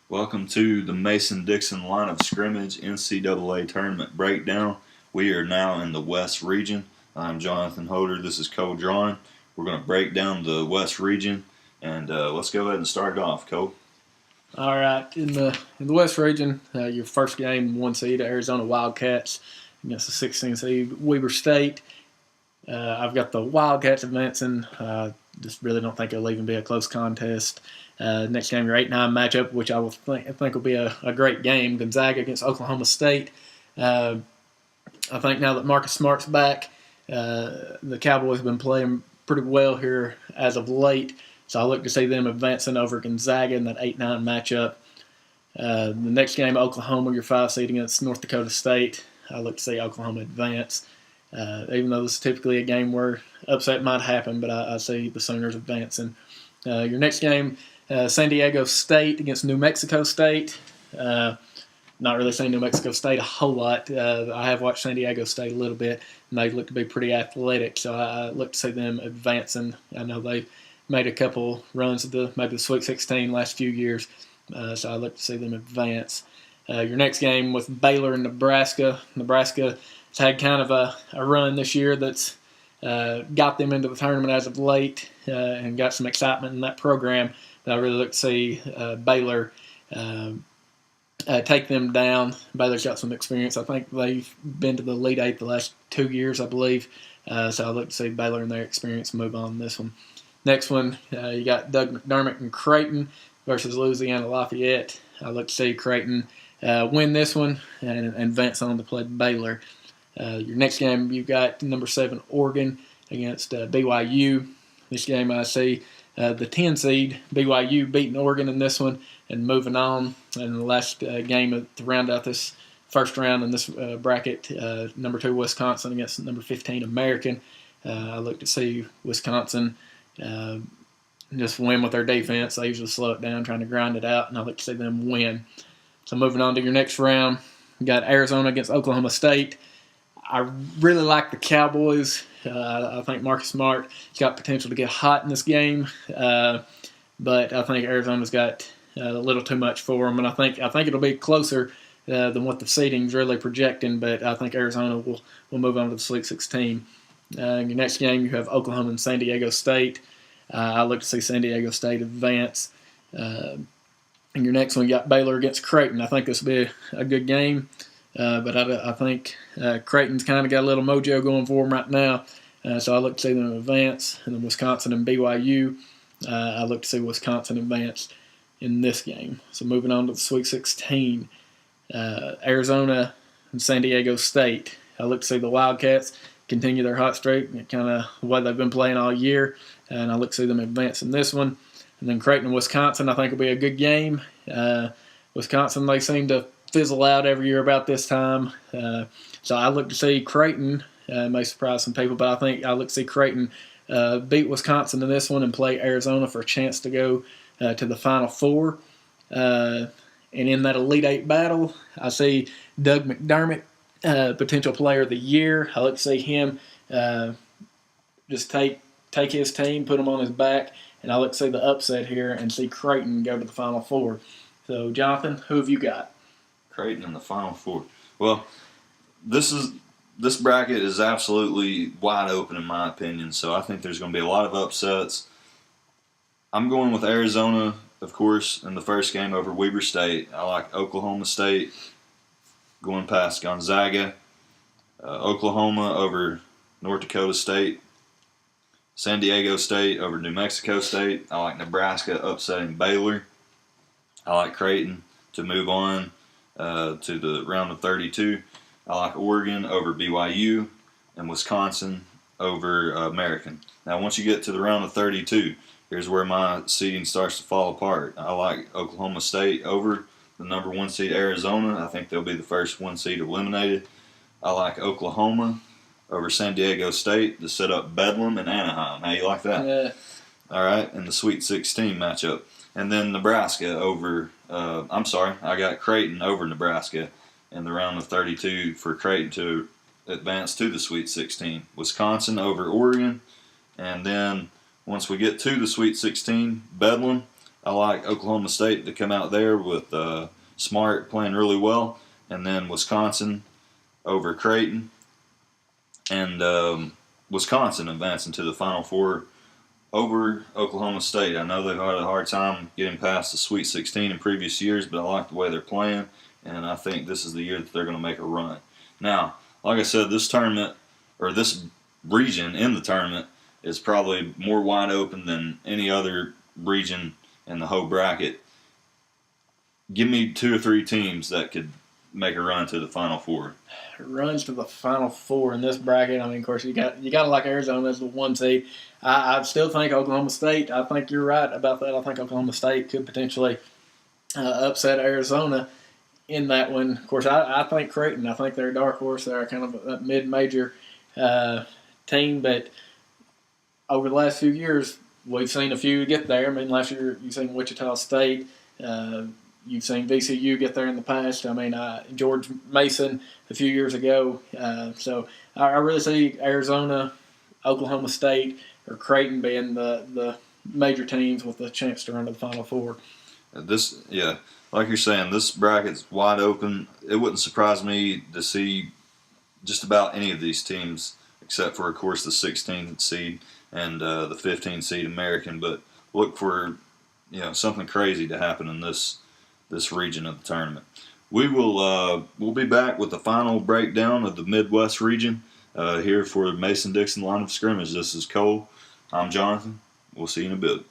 Welcome to the Mason-Dixon Line of Scrimmage NCAA Tournament Breakdown. We are now in the West Region. I'm Johnathon Holder. This is Cole Draughn. We're going to break down the West Region, and let's go ahead and start it off, Cole. All right, in the West Region, your first game, 1 seed Arizona Wildcats against the 16 seed Weber State. I've got the Wildcats advancing. Just really don't think it'll even be a close contest. Next game, your 8-9 matchup, which I think will be a great game. Gonzaga against Oklahoma State. I think now that Marcus Smart's back, the Cowboys have been playing pretty well here as of late. So I look to see them advancing over Gonzaga in that 8-9 matchup. The next game, Oklahoma, your 5 seed against North Dakota State. I look to see Oklahoma advance. Even though this is typically a game where upset might happen, but I see the Sooners advancing. Your next game, San Diego State against New Mexico State. Not really seeing New Mexico State a whole lot. I have watched San Diego State a little bit, and they look to be pretty athletic, so I look to see them advancing. I know they made a couple runs at maybe the Sweet 16 last few years, so I look to see them advance. Your next game with Baylor and Nebraska. Nebraska has had kind of a run this year that's got them into the tournament as of late and got some excitement in that program. But I really look to see Baylor take them down. Baylor's got some experience. I think they've been to the Elite Eight the last 2 years, I believe. So I look to see Baylor and their experience move on this one. Next one, you got Doug McDermott and Creighton versus Louisiana Lafayette. I look to see Creighton win this one and advance on to play Baylor. Your next game, you've got number 7 Oregon against BYU. This game, I see the 10 seed BYU beating Oregon in this one and moving on. And the last game to round out this first round in this bracket, number 2 Wisconsin against number 15 American. I look to see Wisconsin just win with their defense. They usually slow it down, trying to grind it out, and I look to see them win. So moving on to your next round, you got Arizona against Oklahoma State. I really like the Cowboys. I think Marcus Smart has got potential to get hot in this game, but I think Arizona's got a little too much for them, and I think it'll be closer than what the seeding's really projecting. But I think Arizona will move on to the Sweet 16. Your next game, you have Oklahoma and San Diego State. I look to see San Diego State advance. And your next one, you got Baylor against Creighton. I think this will be a good game, but I think Creighton's kind of got a little mojo going for them right now. So I look to see them advance. And then Wisconsin and BYU, I look to see Wisconsin advance in this game. So moving on to the Sweet 16, Arizona and San Diego State. I look to see the Wildcats continue their hot streak, kind of what they've been playing all year, and I look to see them advance in this one. And then Creighton and Wisconsin, I think will be a good game. Wisconsin, they seem to fizzle out every year about this time, so I look to see Creighton. May surprise some people, but I look to see Creighton beat Wisconsin in this one and play Arizona for a chance to go to the Final Four. And in that Elite Eight battle, I see Doug McDermott, potential player of the year. I look to see him just take his team, put them on his back, and I look to see the upset here and see Creighton go to the Final Four. So, Jonathan, who have you got? Creighton in the Final Four. Well, this bracket is absolutely wide open in my opinion, so I think there's going to be a lot of upsets. I'm going with Arizona, of course, in the first game over Weber State. I like Oklahoma State going past Gonzaga, Oklahoma over North Dakota State, San Diego State over New Mexico State. I like Nebraska upsetting Baylor. I like Creighton to move on to the round of 32. I like Oregon over BYU and Wisconsin over American. Now, once you get to the round of 32, here's where my seeding starts to fall apart. I like Oklahoma State over the number 1 seed Arizona. I think they'll be the first 1 seed eliminated. I like Oklahoma over San Diego State to set up Bedlam and Anaheim. How you like that? Yeah. All right, in the Sweet 16 matchup. And then Nebraska over, I got Creighton over Nebraska in the round of 32 for Creighton to advance to the Sweet 16. Wisconsin over Oregon. And then once we get to the Sweet 16, Bedlam I like Oklahoma State to come out there with Smart playing really well, and then Wisconsin over Creighton, and Wisconsin advancing to the Final Four over Oklahoma State. I know they've had a hard time getting past the Sweet 16 in previous years, but I like the way they're playing, and I think this is the year that they're going to make a run. Now, like I said, this tournament, or this region in the tournament, is probably more wide open than any other region in the whole bracket. Give me 2 or 3 teams that could make a run to the Final Four. Runs to the Final Four in this bracket. I mean, of course, you got to like Arizona as the 1 seed. I still think Oklahoma State. I think you're right about that. I think Oklahoma State could potentially upset Arizona in that one. Of course, I think Creighton. I think they're a dark horse. They're kind of a mid-major team, but over the last few years, we've seen a few get there. I mean, last year you've seen Wichita State. You've seen VCU get there in the past. I mean, George Mason a few years ago. So I really see Arizona, Oklahoma State, or Creighton being the major teams with a chance to run to the Final Four. Like you're saying, this bracket's wide open. It wouldn't surprise me to see just about any of these teams, except for, of course, the 16th seed and the 15th seed American. But look for something crazy to happen in this region of the tournament. We'll be back with the final breakdown of the Midwest region here for Mason-Dixon Line of Scrimmage. This is Cole. I'm Jonathan. We'll see you in a bit.